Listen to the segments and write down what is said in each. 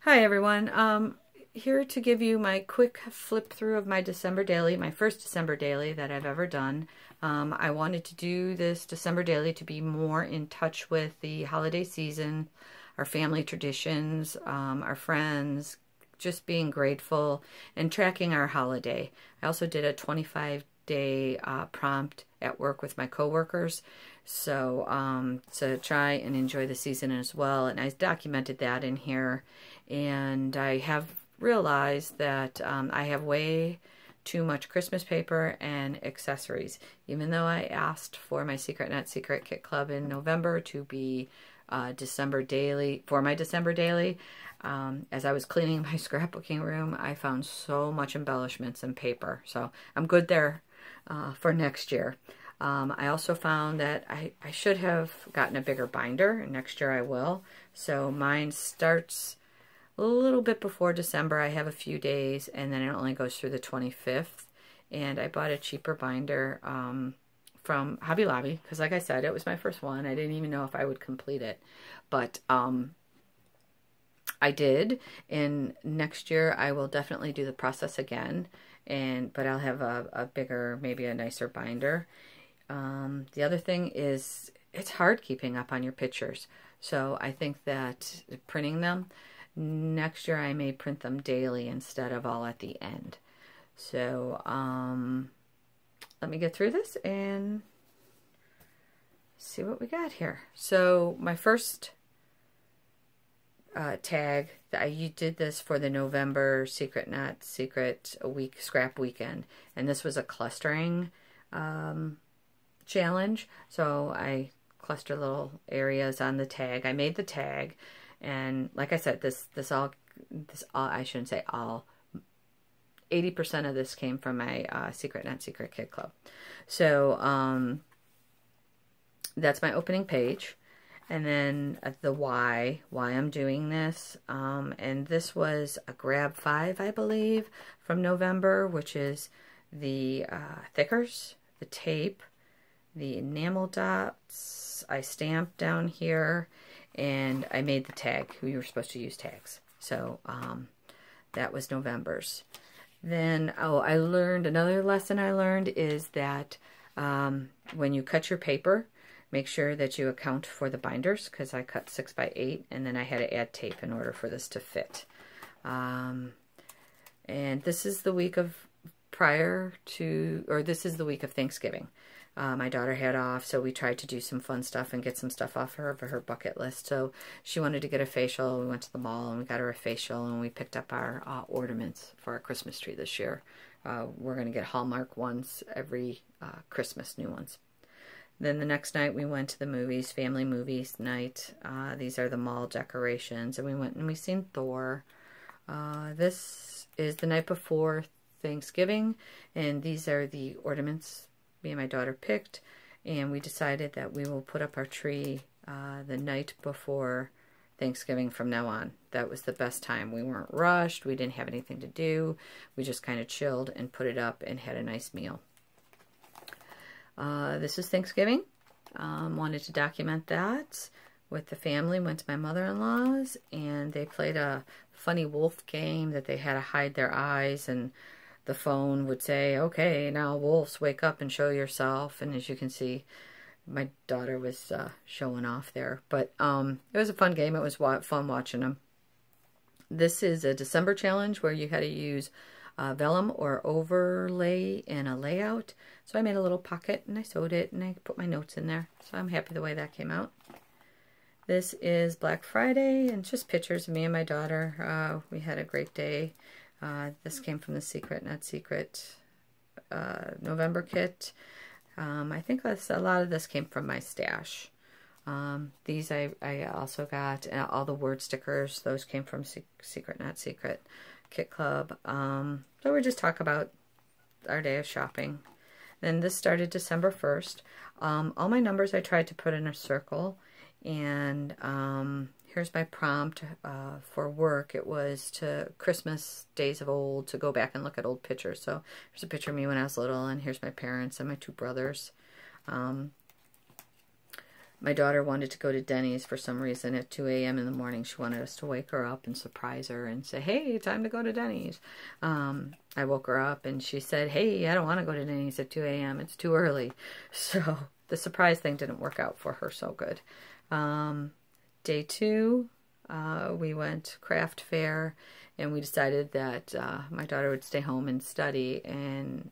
Hi everyone. Here to give you my quick flip through of my December daily, my first December daily that I've ever done. I wanted to do this December daily to be more in touch with the holiday season, our family traditions, our friends, just being grateful and tracking our holiday. I also did a 25-day prompt at work with my coworkers, so to try and enjoy the season as well. And I documented that in here, and I have realized that I have way too much Christmas paper and accessories. Even though I asked for my Secret Not Secret Kit Club in November to be December daily, for my December daily, as I was cleaning my scrapbooking room, I found so much embellishments and paper. So I'm good there for next year. I also found that I should have gotten a bigger binder, and next year I will. So mine starts a little bit before December. I have a few days, and then it only goes through the 25th. And I bought a cheaper binder from Hobby Lobby, because like I said, it was my first one. I didn't even know if I would complete it, but I did. And next year I will definitely do the process again, but I'll have a bigger, maybe a nicer binder. The other thing is it's hard keeping up on your pictures, so I think that printing them, next year I may print them daily instead of all at the end. So let me get through this and see what we got here. So my first tag, I did this for the November Secret Not Secret scrap weekend, and this was a clustering challenge. So I cluster little areas on the tag. I made the tag, and like I said, this all I shouldn't say all, 80% of this came from my Secret Not Secret Kit Club. So that's my opening page, and then the why I'm doing this, and this was a grab 5, I believe, from November, which is the thickers, the tape, the enamel dots. I stamped down here, and I made the tag. We were supposed to use tags. So that was November's. Then, I learned, another lesson I learned is that when you cut your paper, make sure that you account for the binders, because I cut 6 by 8, and then I had to add tape in order for this to fit. And this is the week of this is the week of Thanksgiving. My daughter had off, so we tried to do some fun stuff and get some stuff off her bucket list. So she wanted to get a facial. We went to the mall and we got her a facial, and we picked up our ornaments for our Christmas tree this year. We're going to get Hallmark ones every Christmas, new ones. Then the next night we went to the movies, family movies night. These are the mall decorations, and we went and we seen Thor. This is the night before Thanksgiving, and these are the ornaments me and my daughter picked, and we decided that we will put up our tree the night before Thanksgiving from now on. That was the best time. We weren't rushed. We didn't have anything to do. We just kind of chilled and put it up and had a nice meal. This is Thanksgiving. Wanted to document that with the family. Went to my mother-in-law's, and they played a funny wolf game that they had to hide their eyes, and the phone would say, okay, now wolves, wake up and show yourself. And as you can see, my daughter was showing off there. But it was a fun game. It was fun watching them. This is a December challenge where you had to use vellum or overlay in a layout. So I made a little pocket, and I sewed it, and I put my notes in there. So I'm happy the way that came out. This is Black Friday, and just pictures of me and my daughter. We had a great day. This came from the Secret Not Secret November kit. I think a lot of this came from my stash. These I also got, all the word stickers. Those came from Secret Not Secret Kit Club. So we're just talk about our day of shopping. Then this started December 1st. All my numbers I tried to put in a circle, and here's my prompt for work. It was to Christmas days of old, to go back and look at old pictures. So here's a picture of me when I was little, and here's my parents and my 2 brothers. My daughter wanted to go to Denny's for some reason at 2 a.m. in the morning. She wanted us to wake her up and surprise her and say, hey, time to go to Denny's. I woke her up and she said, hey, I don't want to go to Denny's at 2 a.m. It's too early. So the surprise thing didn't work out for her so good. Day 2, we went craft fair, and we decided that my daughter would stay home and study, and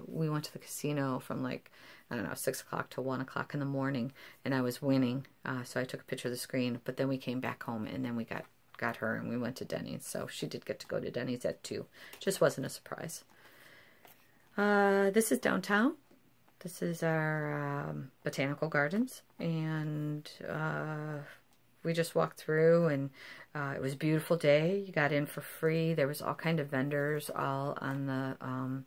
we went to the casino from like, I don't know, 6 o'clock to 1 o'clock in the morning, and I was winning, so I took a picture of the screen, but then we came back home, and then we got her, and we went to Denny's, so she did get to go to Denny's at 2. Just wasn't a surprise. This is downtown. This is our botanical gardens, and we just walked through, and it was a beautiful day. You got in for free. There was all kind of vendors all on the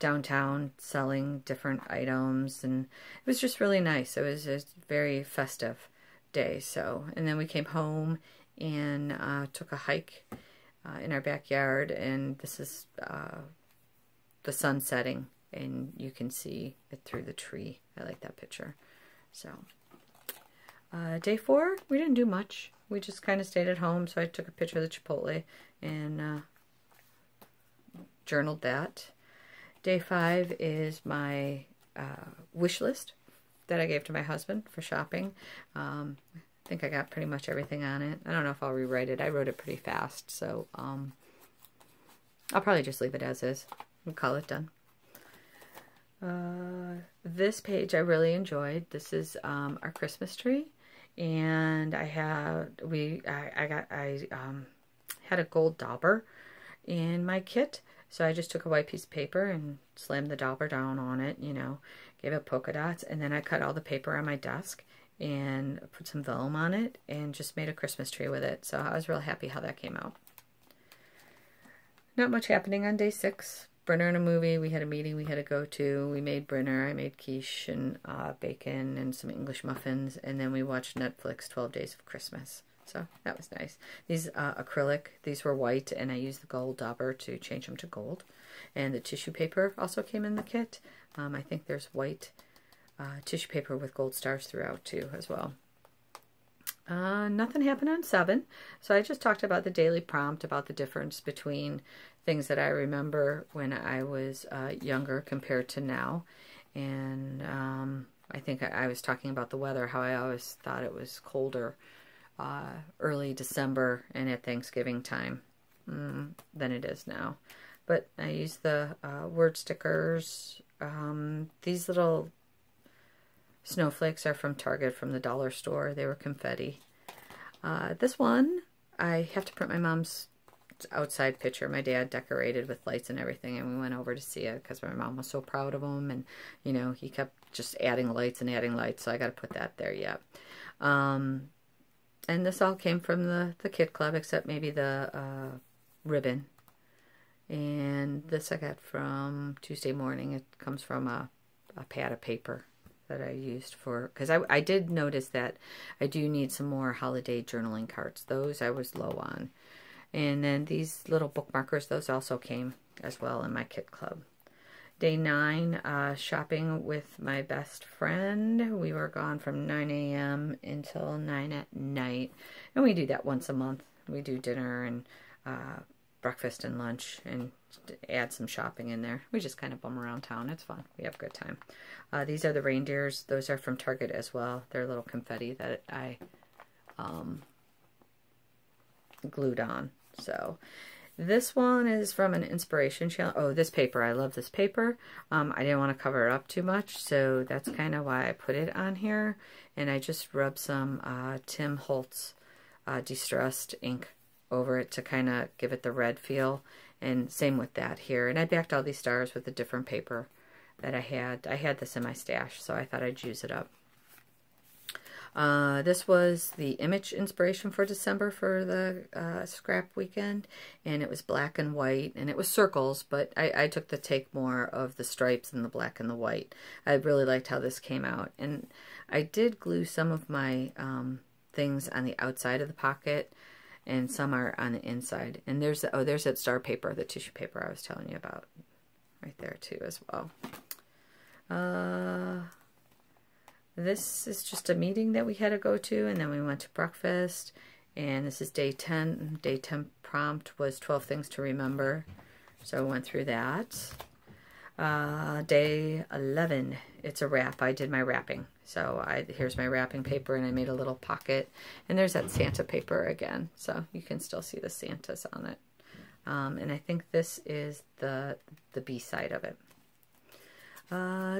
downtown selling different items, and it was just really nice. It was a very festive day. So, and then we came home and took a hike in our backyard, and this is the sun setting, and you can see it through the tree. I like that picture. So day 4, we didn't do much. We just kind of stayed at home, so I took a picture of the Chipotle and journaled that. Day 5 is my wish list that I gave to my husband for shopping. I think I got pretty much everything on it. I don't know if I'll rewrite it. I wrote it pretty fast, so I'll probably just leave it as is and call it done. This page I really enjoyed. This is our Christmas tree, and I had a gold dauber in my kit, so I just took a white piece of paper and slammed the dauber down on it, you know, gave it polka dots, and then I cut all the paper on my desk and put some vellum on it and just made a Christmas tree with it. So I was real happy how that came out. Not much happening on day 6. Brenner and a movie. We had a meeting we had to go to. We made Brenner. I made quiche and bacon and some English muffins, and then we watched Netflix 12 Days of Christmas. So that was nice. These acrylic, these were white, and I used the gold dauber to change them to gold. And the tissue paper also came in the kit. I think there's white tissue paper with gold stars throughout too as well. Nothing happened on 7, so I just talked about the daily prompt, about the difference between things that I remember when I was younger compared to now. And I think I was talking about the weather, how I always thought it was colder early December and at Thanksgiving time than it is now. But I used the word stickers. These little snowflakes are from Target, from the dollar store. They were confetti. This one, I have to print my mom's outside picture. My dad decorated with lights and everything, and we went over to see it because my mom was so proud of him, and you know, he kept just adding lights and adding lights, so I got to put that there yet. And this all came from the Kid Club, except maybe the ribbon. And this I got from Tuesday Morning. It comes from a pad of paper that I used for, because I did notice that I do need some more holiday journaling cards. Those I was low on. And then these little bookmarkers, those also came as well in my Kit Club. Day 9, shopping with my best friend. We were gone from 9 a.m. until 9 at night. And we do that once a month. We do dinner and breakfast and lunch and add some shopping in there. We just kind of bum around town. It's fun. We have a good time. These are the reindeers. Those are from Target as well. They're little confetti that I glued on. So this one is from an inspiration channel. Oh, this paper. I love this paper. I didn't want to cover it up too much, so that's kind of why I put it on here. And I just rubbed some Tim Holtz Distressed ink over it to kind of give it the red feel. And same with that here. And I backed all these stars with a different paper that I had. I had this in my stash, so I thought I'd use it up. This was the image inspiration for December for the scrap weekend, and it was black and white, and it was circles, but I took the take more of the stripes and the black and the white. I really liked how this came out, and I did glue some of my things on the outside of the pocket, and some are on the inside. And there's that star paper, the tissue paper I was telling you about, this is just a meeting that we had to go to, and then we went to breakfast, and this is day 10. Day 10 prompt was 12 things to remember, so I went through that. Day 11, it's a wrap. I did my wrapping. So here's my wrapping paper, and I made a little pocket, and there's that Santa paper again, so you can still see the Santas on it. And I think this is the B side of it.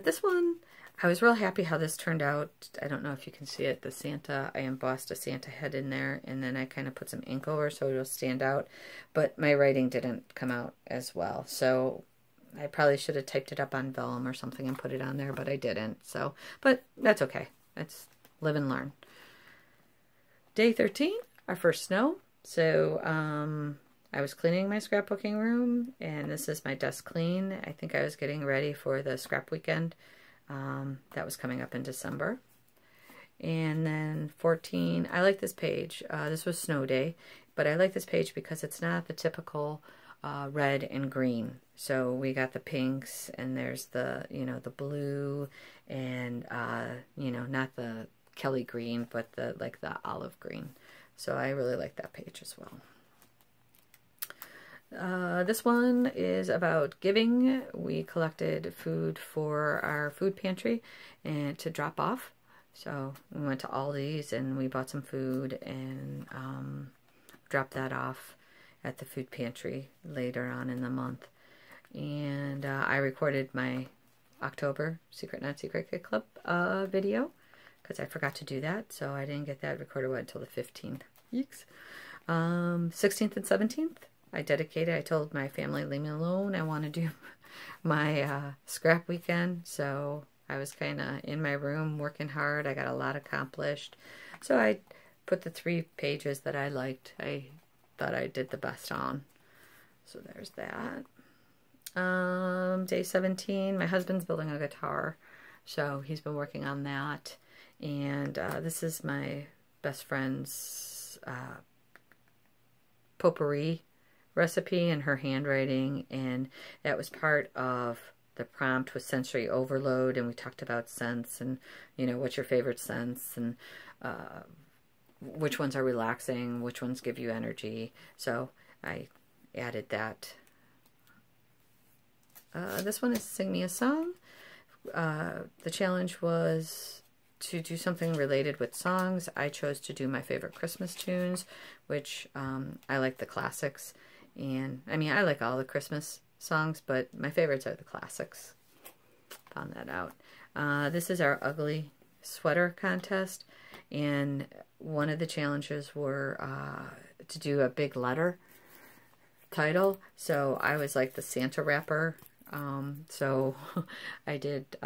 This one, I was real happy how this turned out. I don't know if you can see it, the Santa. I embossed a Santa head in there, and then I kind of put some ink over so it'll stand out, but my writing didn't come out as well, so I probably should have typed it up on vellum or something and put it on there, but I didn't. So, but that's okay. That's live and learn. Day 13, our first snow. So, I was cleaning my scrapbooking room, and this is my desk clean. I think I was getting ready for the scrap weekend. That was coming up in December. And then 14, I like this page. This was snow day, but I like this page because it's not the typical red and green. So we got the pinks, and there's the, you know, the blue, and, you know, not the Kelly green, but the, like the olive green. So I really like that page as well. This one is about giving. We collected food for our food pantry and to drop off. So we went to Aldi's and we bought some food and dropped that off at the food pantry later on in the month. And I recorded my October Secret Not Secret Kit Club video because I forgot to do that, so I didn't get that recorded until the 15th. Yeeks. 16th and 17th, I dedicated. I told my family, leave me alone. I want to do my scrap weekend, so I was kind of in my room working hard. I got a lot accomplished. So I put the 3 pages that I liked. I thought I did the best on. So there's that. Day 17, my husband's building a guitar, so he's been working on that. And this is my best friend's potpourri recipe and her handwriting, and that was part of the prompt with sensory overload, and we talked about scents and, you know, what's your favorite scents, and which ones are relaxing, which ones give you energy. So I added that. This one is Sing Me a Song. The challenge was to do something related with songs. I chose to do my favorite Christmas tunes, which I like the classics. And I mean, I like all the Christmas songs, but my favorites are the classics. Found that out. This is our ugly sweater contest. And one of the challenges were to do a big letter title. So I was like the Santa wrapper. So I did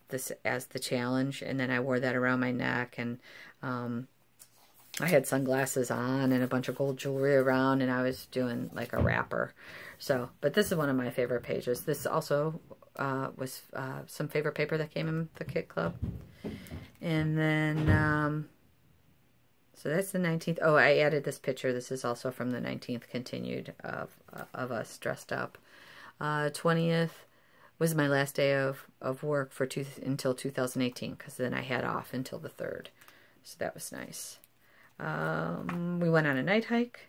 this as the challenge, and then I wore that around my neck, and I had sunglasses on and a bunch of gold jewelry around, and I was doing like a wrapper. So, but this is one of my favorite pages. This also was some favorite paper that came in the kit club. And then, so that's the 19th. Oh, I added this picture. This is also from the 19th continued of us dressed up. 20th was my last day of work for until 2018, because then I had off until the 3rd. So that was nice. We went on a night hike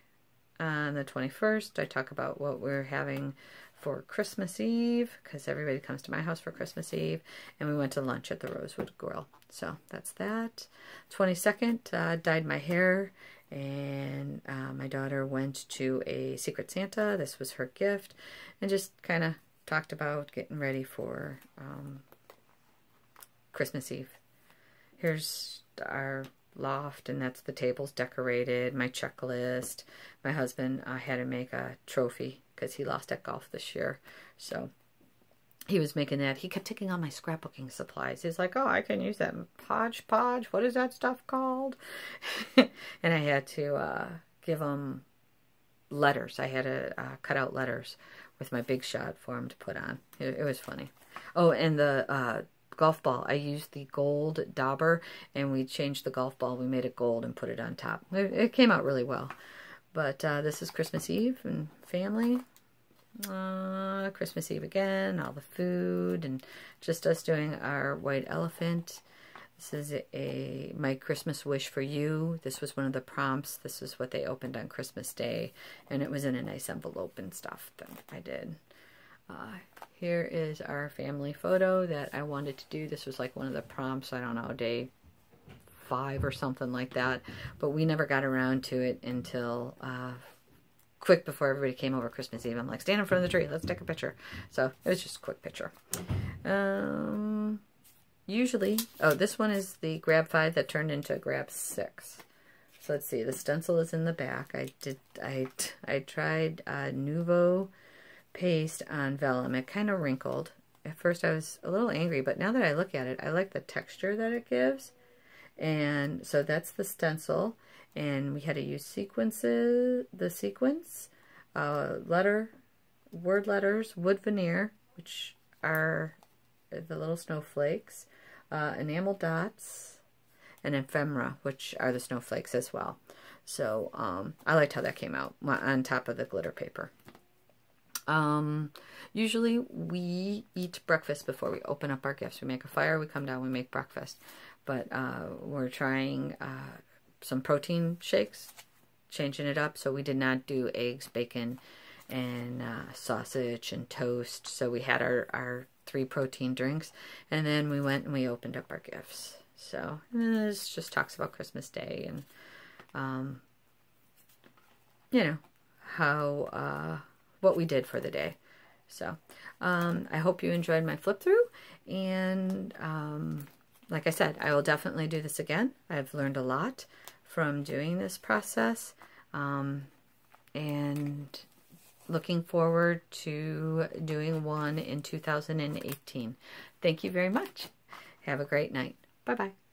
on the 21st. I talk about what we're having for Christmas Eve, because everybody comes to my house for Christmas Eve. And we went to lunch at the Rosewood Grill. So that's that. 22nd, dyed my hair. And my daughter went to a Secret Santa. This was her gift. And just kind of talked about getting ready for Christmas Eve. Here's our loft, and that's the tables decorated, my checklist. My husband had to make a trophy because he lost at golf this year. So he was making that. He kept taking all my scrapbooking supplies. He's like, oh, I can use that podge. What is that stuff called? And I had to give him letters. I had to cut out letters with my big shot for him to put on. It was funny. Oh, and the golf ball. I used the gold dauber, and we changed the golf ball. We made it gold and put it on top. It came out really well. But this is Christmas Eve and family. Christmas Eve again, all the food, and just us doing our white elephant. This is my Christmas wish for you. This was one of the prompts. This is what they opened on Christmas Day, and it was in a nice envelope and stuff that I did. Here is our family photo that I wanted to do. This was like one of the prompts, I don't know, day 5 or something like that, but we never got around to it until quick before everybody came over Christmas Eve. I'm like, stand in front of the tree, let's take a picture. So it was just a quick picture. Usually, oh, this one is the grab 5 that turned into a grab 6. So let's see, the stencil is in the back. I tried Nouveau paste on vellum. It kind of wrinkled. At first I was a little angry, but now that I look at it, I like the texture that it gives. And so that's the stencil. And we had to use the sequence, word letters, wood veneer, which are the little snowflakes, enamel dots, and ephemera, which are the snowflakes as well. So I liked how that came out on top of the glitter paper. Usually we eat breakfast before we open up our gifts. We make a fire, we come down, we make breakfast. But we're trying some protein shakes, changing it up. So we did not do eggs, bacon, and sausage and toast. So we had our 3 protein drinks, and then we went and we opened up our gifts. So and this just talks about Christmas Day and you know how what we did for the day. So I hope you enjoyed my flip through, and like I said, I will definitely do this again. I've learned a lot from doing this process, and looking forward to doing one in 2018. Thank you very much. Have a great night. Bye-bye.